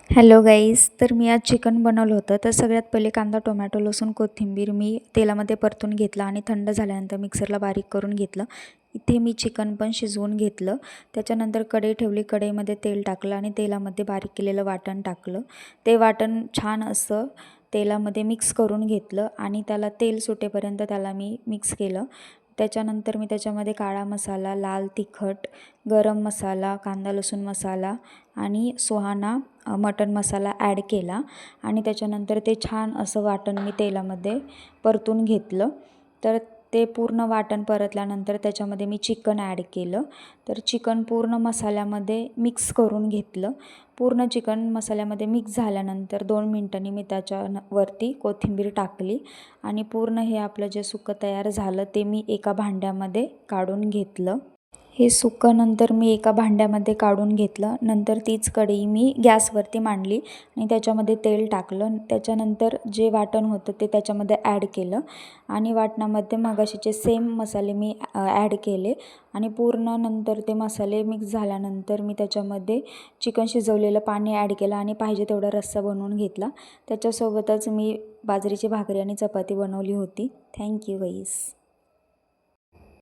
Hello guys, तर मी आज chicken बनवलं होतं. तर सगळ्यात पहिले कांदा, टोमॅटो, लसूण, कोथिंबीर मी तेलामध्ये परतून घेतलं आणि थंड झाल्यानंतर मिक्सरला बारीक करून घेतलं. इथे मी चिकन पण शिजवून घेतलं. त्याच्यानंतर कढई ठेवली, कढईमध्ये तेल टाकलं आणि तेलामध्ये बारीक केलेलं वाटण टाकलं. ते वाटण छान असं तेलामध्ये मिक्स करून घेतलं आणि त्याला तेल सुटेपर्यंत त्याला मी मिक्स केलं. त्याच्यानंतर मी त्याच्यामध्ये काळा मसाला, लाल तिखट, गरम मसाला, कांदा लसूण मसाला आणि सुहाना मटन मसाला ॲड केला आणि त्याच्यानंतर ते छान असं वाटण मी तेलामध्ये परतून घेतलं. तर ते पूर्ण वाटण परतल्यानंतर त्याच्यामध्ये मी चिकन ॲड केलं. तर चिकन पूर्ण मसाल्यामध्ये मिक्स करून घेतलं. पूर्ण चिकन मसाल्यामध्ये मिक्स झाल्यानंतर 2 मिनिटांनी मी त्याच्यावरती कोथिंबीर टाकली आणि पूर्ण हे आपलं जे सुकं तयार झालं ते मी एका भांड्यामध्ये काढून घेतलं. हे सुकं नंतर मी एका भांड्यामध्ये काढून घेतलं. नंतर तीच कढई मी गॅसवरती मांडली आणि त्याच्यामध्ये तेल टाकलं. त्याच्यानंतर जे वाटण होतं ते त्याच्यामध्ये ॲड केलं आणि वाटणामध्ये मगाशीचे सेम मसाले मी ॲड केले आणि पूर्ण नंतर ते मसाले मिक्स झाल्यानंतर मी त्याच्यामध्ये चिकन शिजवलेलं पाणी ॲड केलं आणि पाहिजे तेवढा रस्सा बनवून घेतला. त्याच्यासोबतच मी बाजरीची भाकरी आणि चपाती बनवली होती. थँक्यू गाईस.